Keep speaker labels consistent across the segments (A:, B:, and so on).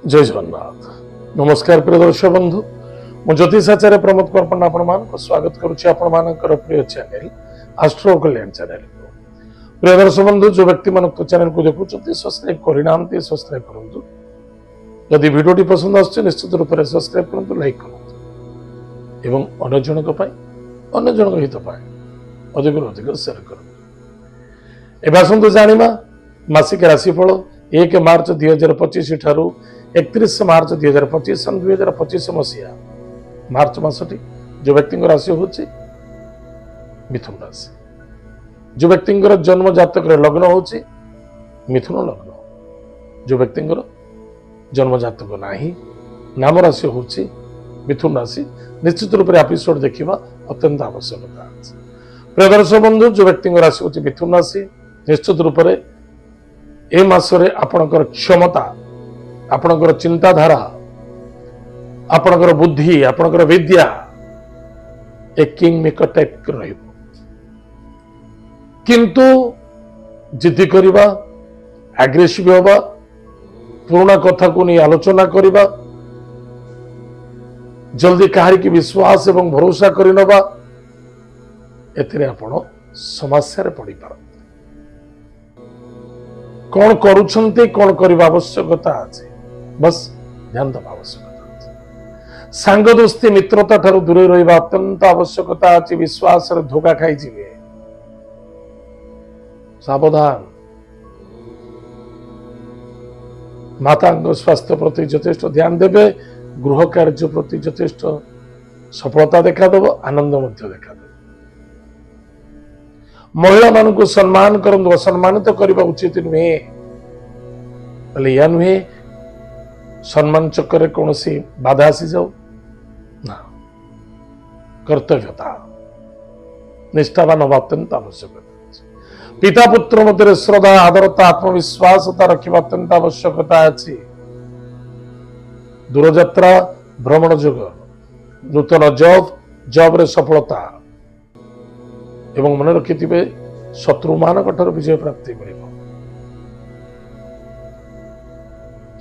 A: जय जगन्नाथ। नमस्कार प्रिय दर्शक बंधु, मु ज्योतिषाचार्य प्रमोद कुमार आपण मान स्वागत करुच्ची आपण मानकर प्रिय चैनल एस्ट्रो कल्याण चैनल। प्रिय दर्शक बंधु, जो व्यक्ति मन चैनल को देखुं सब्सक्राइब करना सब्सक्राइब करूँ। यदि भिडियोटी पसंद आसছে निश्चित रूप से सब्सक्राइब करूँ, लाइक करूँ एवं अन्य जन हित पाए अधिक अधिक शेयर करूँ। एवं आसतु जानिबा मासिक राशिफल 1 मार्च 2025 ठारू 31 मार्च 2025 सन 2025 मसीहा मार्च मासटी जो व्यक्ति राशि हूँ मिथुन राशि। जो व्यक्ति जन्म जातक लग्न हूँ मिथुन लग्न। जो व्यक्ति जन्म जातक नाही नाम राशि हूँ मिथुन राशि। निश्चित रूप से एपिसोड देखा अत्यंत आवश्यकता है। प्रिय दर्शक बंधु, जो व्यक्ति राशि हूँ मिथुन राशि, निश्चित रूप से ए मासरे आपणकर क्षमता, आपणकर चिंताधारा, आपणकर बुद्धि, आपणकर विद्या एक किंग मेकर टाइप रहिबो। किंतु जिद्दी करिबा, एग्रेसिव होबा, पुराना कथा को नहीं आलोचना करिबा, जल्दी कहारी की विश्वास एवं भरोसा करि नबा, एथिरे आपण समस्या रे पड़ी पार। कौन करुछंती, कौन करबा आवश्यकता আছে, बस ध्यान देवा आवश्यकता আছে। सांग दोस्ती मित्रता ठारू दूरे रहिबा अत्यंत आवश्यकता আছে। विश्वास रे धोखा खाई जिवे, सावधान। माता स्वास्थ्य प्रति यथेष्ट ध्यान देवे। गृह कार्य प्रति यथेष्ट सफलता देखा देव, आनंद मध्य देखा देव। महिला मान को सम्मान करंतु, असम्मानित करबा उचित नुहे। या नुहे सम्मान चक्कर कौन सी बाधा आसी जाऊ ना। कर्तव्यता निष्ठावान हवा अत्यंत आवश्यक। पिता पुत्र मध्य श्रद्धा, आदरता, आत्मविश्वासता रखा अत्यंत आवश्यकता अच्छी। दूरयात्रा, भ्रमण जोग, नूतन जॉब रे सफलता एवं मन रखिथिबे शत्रु मानक ठाରୁ विजय प्राप्ति मिलिब।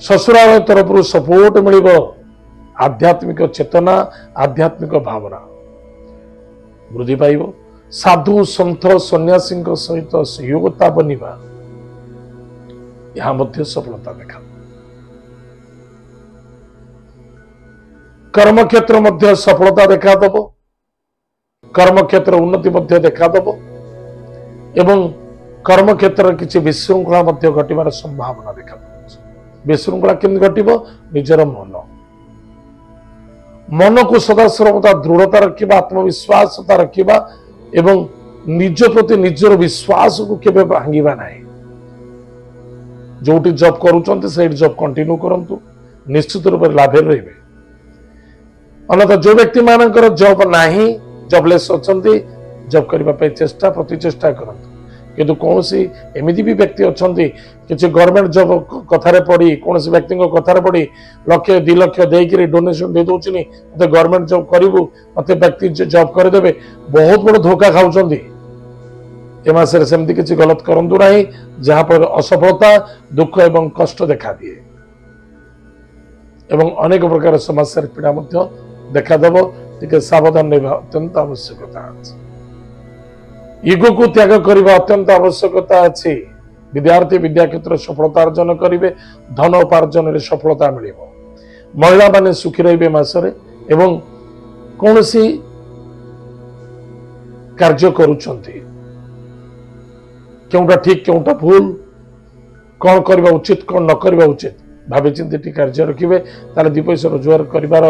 A: ससुराल तरफ सपोर्ट मिलिब। आध्यात्मिक चेतना, आध्यात्मिक भावना वृद्धि पाइब। साधु सन्थ सन्यासी सहित सहयोगिता बनिबा, यहाँ मध्य सफलता देखा। कर्म क्षेत्र मध्य सफलता देखा दब। कर्म क्षेत्र उन्नति मध्य देखा दब एवं कर्म क्षेत्र किसी विशृंखला मध्य घटिबार संभावना देखा दब। विशृंखला केमि घटिबो? निजर मन को सदा सर्वदा दृढ़ता रखिबा, आत्मविश्वासता रखिबा एवं निज प्रति निजर विश्वास को केबे भांगिबा नाही। जोटी जॉब करूचंते से जॉब कंटिन्यू करंतु, निश्चित रूप से लाभ रहिबे। अन्यथा जो व्यक्ति मानकर जॉब नाही, जॉबलेस अछंती, जॉब करबा पे चेष्टा प्रति चेष्टा करंतु। किंतु कौन सी एमिति भी व्यक्ति अछंती किछि गवर्नमेंट जॉब कथारे पड़ी, कौन सी व्यक्ति को कथारे पड़ी लक्ष 2 लाख देकरी डोनेशन दे दोचनी मते गवर्नमेंट जॉब करिवु, मते व्यक्ति जॉब कर देबे, बहुत बड़ धोखा खाउचंती। ए मासरे सेमति किछि गलत करंतु नाही, जहां पर असफलता, दुख एवं कष्ट देखा दिए एवं अनेक प्रकार समस्या पीड़ा मध्य देखा देव। टिके सावधान रहबा अत्यंत आवश्यकता अछि। ईगो को त्याग करबा अत्यंत आवश्यकता अछि। विद्यार्थी विद्या क्षेत्र सफलता अर्जन करिवे, धन उपार्जन रे सफलता मिलिबो। महिला माने सुखी रहिबे मासरे एवं कोनसी कार्य करूछंती, केउटा ठीक केउटा भूल, कौन करबा उचित कौन न करबा उचित भावे चिंती कार्य रखिबे। ताले 2 पैसा रोजगार करिवार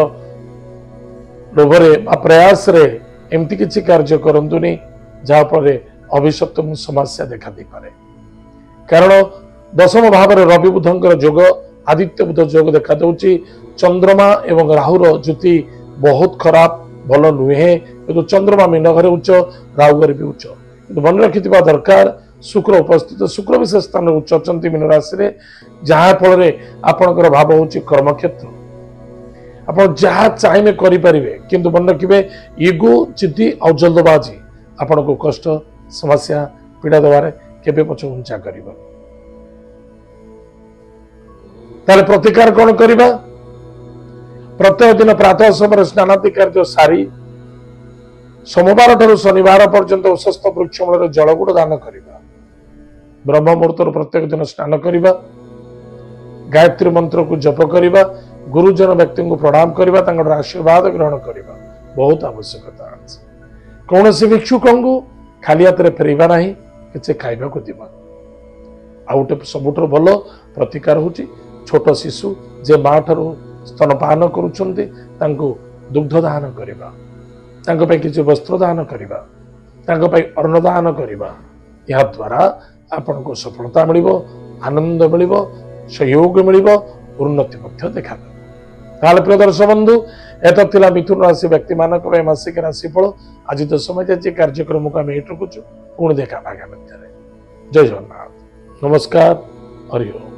A: लोभरे प्रयास रे एमती किछि कार्य करंतुनी जहाँ पर अभिशप्त समस्या देखा दे पारे। कारण 10म भाव रवि बुधंकर जोग, आदित्य बुध जोग देखा दउची। चंद्रमा एवं राहुर ज्योति बहुत खराब, भल नुहे। किंतु चंद्रमा मीन घरे उच्च, राहु घरे भी उच्च। मन रखिथिबा दरकार शुक्र उपस्थित, शुक्र विशेष स्थान उच्च अछंती मीन राशि रे, जहाँ फल आपणकर भाव होची कर्म क्षेत्र। आप जहाँ चाहिए करें, किंतु मन रखिए ईगो, जिद्दी और जल्दबाजी आपण को कष्ट, समस्या, पीड़ा देवारे केबे पछ घुंचा कर। ताले प्रतिकार कौन करिबा प्रत्येक दिन प्रातः समय स्नानादि कार्य सारी सोमवार ठारू शनिवार पर्यंत उशस्थ वृक्ष मूल जलगुड़ दान करिबा ब्रह्म मुहूर्त प्रत्येक दिन स्नान करिबा गायत्री मंत्र को जप करिबा गुरुजन व्यक्ति को प्रणाम करिबा तांकर आशीर्वाद ग्रहण करिबा बहुत आवश्यकता अछि कौन से भिक्षुक को खाली हाथ में फेरवा ना कि खाइबा को दिबा आउटे सबुठर भल प्रतिकार होची छोट शिशु जे माँ ठारू स्तनपान करुछन्ति तांको दुग्ध दान करिबा तांको पे किछि वस्त्र दान करिबा तांको पे अन्न दान करिबा या द्वारा आपन को सफलता मिलिबो आनंद मिलिबो सहयोग मिलिबो उन्नति मध्य देखा ताले प्रिय दर्शक बंधु एत थिला मिथुन राशि व्यक्ति मानक पे मासिक राशिफल आज तो समय जे कार्यक्रम को हम एट रखुछु पुणी देखा आगामी जय जगन्नाथ नमस्कार हरि ओम।